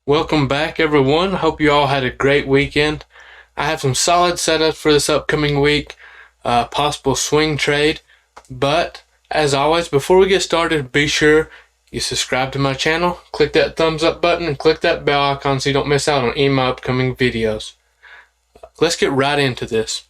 Welcome back, everyone. Hope you all had a great weekend. I have some solid setups for this upcoming week, possible swing trade. But as always, before we get started, be sure you subscribe to my channel, click that thumbs up button, and click that bell icon so you don't miss out on any of my upcoming videos. Let's get right into this.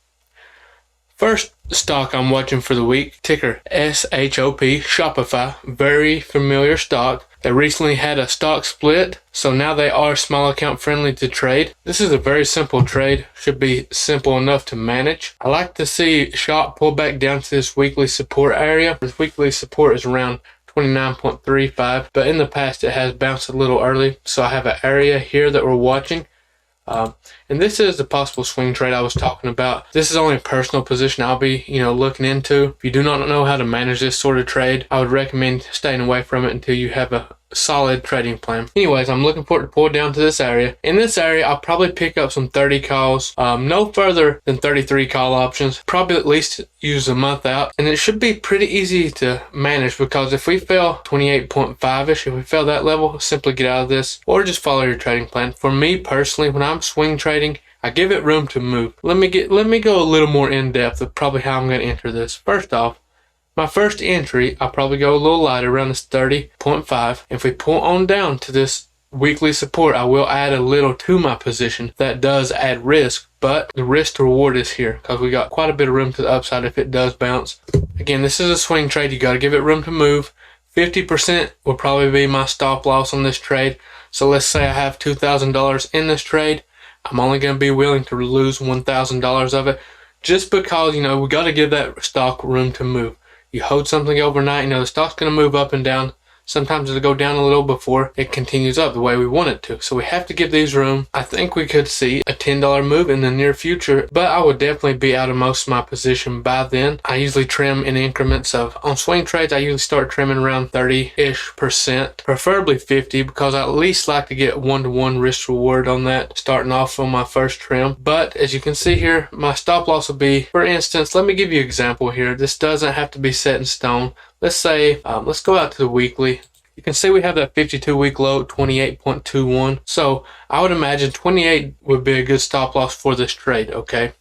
First stock I'm watching for the week, ticker SHOP, Shopify, very familiar stock. They recently had a stock split, so now they are small account friendly to trade. This is a very simple trade, should be simple enough to manage. I like to see SHOP pull back down to this weekly support area. This weekly support is around 29.35, but in the past it has bounced a little early, so I have an area here that we're watching. And this is the possible swing trade I was talking about. This is only a personal position I'll be, looking into. If you do not know how to manage this sort of trade, I would recommend staying away from it until you have a solid trading plan. Anyways, I'm looking for it to pull down to this area. In this area, I'll probably pick up some 30 calls, no further than 33 call options. Probably at least use a month out, and it should be pretty easy to manage because if we fail 28.5-ish, if we fail that level, simply get out of this or just follow your trading plan. For me personally, when I'm swing trading, I give it room to move. Let me go a little more in depth of probably how I'm going to enter this. First off, my first entry, I'll probably go a little lighter around this 30.5. If we pull on down to this weekly support, I will add a little to my position. That does add risk, but the risk to reward is here because we got quite a bit of room to the upside if it does bounce. Again, this is a swing trade. You got to give it room to move. 50% will probably be my stop loss on this trade. So let's say I have $2,000 in this trade. I'm only going to be willing to lose $1,000 of it just because, we got to give that stock room to move. You hold something overnight, the stock's going to move up and down. Sometimes it'll go down a little before it continues up the way we want it to. So we have to give these room. I think we could see a $10 move in the near future, but I would definitely be out of most of my position by then. I usually trim in increments of, on swing trades, I usually start trimming around 30-ish%, preferably 50, because I at least like to get one-to-one risk reward on that starting off on my first trim. But as you can see here, my stop loss will be, for instance, let me give you an example here. This doesn't have to be set in stone. Let's say, let's go out to the weekly. You can see we have that 52-week low, 28.21. So I would imagine 28 would be a good stop loss for this trade, okay?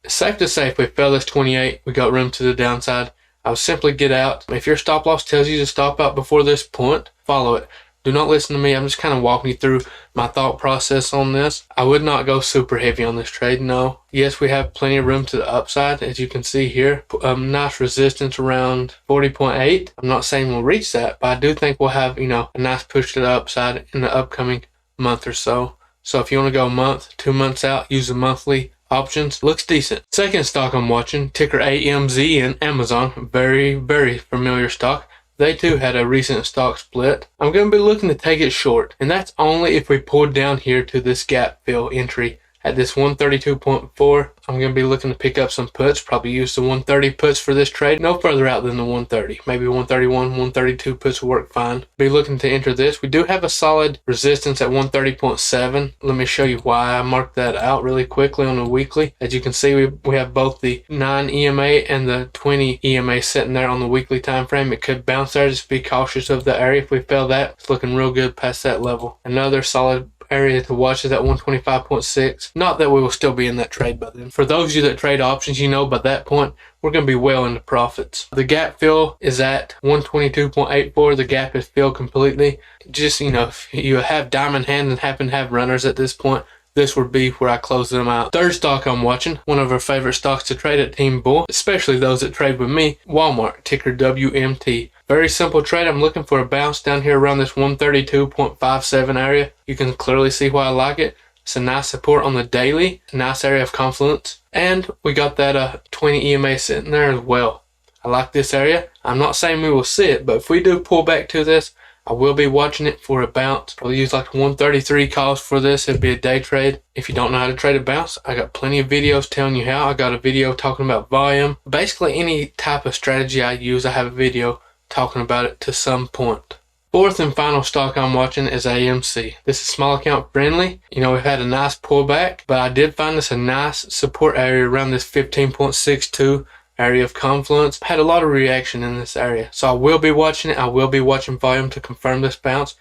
It's safe to say if we fail this 28, we got room to the downside. I would simply get out. If your stop loss tells you to stop out before this point, follow it. Do not listen to me. I'm just kind of walking you through my thought process on this. I would not go super heavy on this trade, no. Yes, we have plenty of room to the upside, as you can see here. Nice resistance around 40.8. I'm not saying we'll reach that, but I do think we'll have, a nice push to the upside in the upcoming month or so. So if you want to go a month, 2 months out, use the monthly options. Looks decent. Second stock I'm watching, ticker AMZN, Amazon. Very, very familiar stock. They too had a recent stock split. I'm going to be looking to take it short, and that's only if we pull down here to this gap fill entry at this 132.4. I'm going to be looking to pick up some puts, probably use the 130 puts for this trade. No further out than the 130. Maybe 131, 132 puts will work fine. Be looking to enter this. We do have a solid resistance at 130.7. Let me show you why I marked that out really quickly on the weekly. As you can see, we have both the 9 EMA and the 20 EMA sitting there on the weekly time frame. It could bounce there. Just be cautious of the area. If we fail that, it's looking real good past that level. Another solid area to watch is at 125.6. Not that we will still be in that trade by then. For those of you that trade options, by that point we're going to be well into profits. The gap fill is at 122.84. The gap is filled completely. Just if you have diamond hands and happen to have runners at this point, this would be where I close them out. Third stock I'm watching, one of our favorite stocks to trade at Team Bull, especially those that trade with me, Walmart, ticker WMT. Very simple trade. I'm looking for a bounce down here around this 132.57 area. You can clearly see why I like it. It's a nice support on the daily, a nice area of confluence. And we got that 20 EMA sitting there as well. I like this area. I'm not saying we will see it, but if we do pull back to this, I will be watching it for a bounce. Probably use like 133 calls for this. It'd be a day trade. If you don't know how to trade a bounce, I got plenty of videos telling you how. I got a video talking about volume. Basically any type of strategy I use, I have a video talking about it to some point. Fourth and final stock I'm watching is AMC. This is small account friendly. We've had a nice pullback, but I did find this a nice support area around this 15.62 area of confluence. Had a lot of reaction in this area, so I will be watching it. I will be watching volume to confirm this bounce.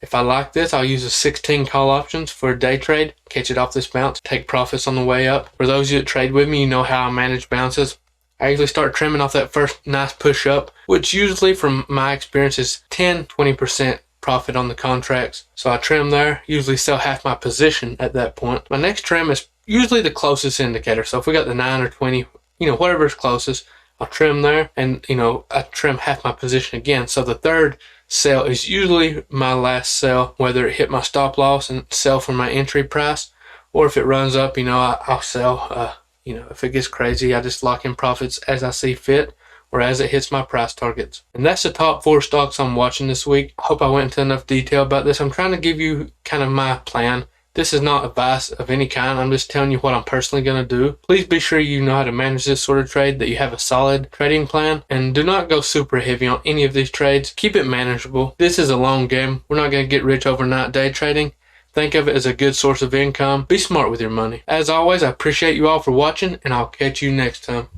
If I like this, I'll use the 16 call options for a day trade, catch it off this bounce, take profits on the way up. For those of you that trade with me, you know how I manage bounces. I usually start trimming off that first nice push up, which usually from my experience is 10-20% profit on the contracts. So I trim there, usually sell half my position at that point. My next trim is usually the closest indicator. So if we got the 9 or 20, whatever is closest, I'll trim there, and I trim half my position again. So the third sell is usually my last sell, whether it hit my stop loss and sell for my entry price, or if it runs up, I'll sell. If it gets crazy, I just lock in profits as I see fit or as it hits my price targets. And that's the top 4 stocks I'm watching this week. I hope I went into enough detail about this. I'm trying to give you kind of my plan. This is not advice of any kind. I'm just telling you what I'm personally going to do. Please be sure you know how to manage this sort of trade, that you have a solid trading plan, and do not go super heavy on any of these trades. Keep it manageable. This is a long game. We're not going to get rich overnight day trading. Think of it as a good source of income. Be smart with your money. As always, I appreciate you all for watching, and I'll catch you next time.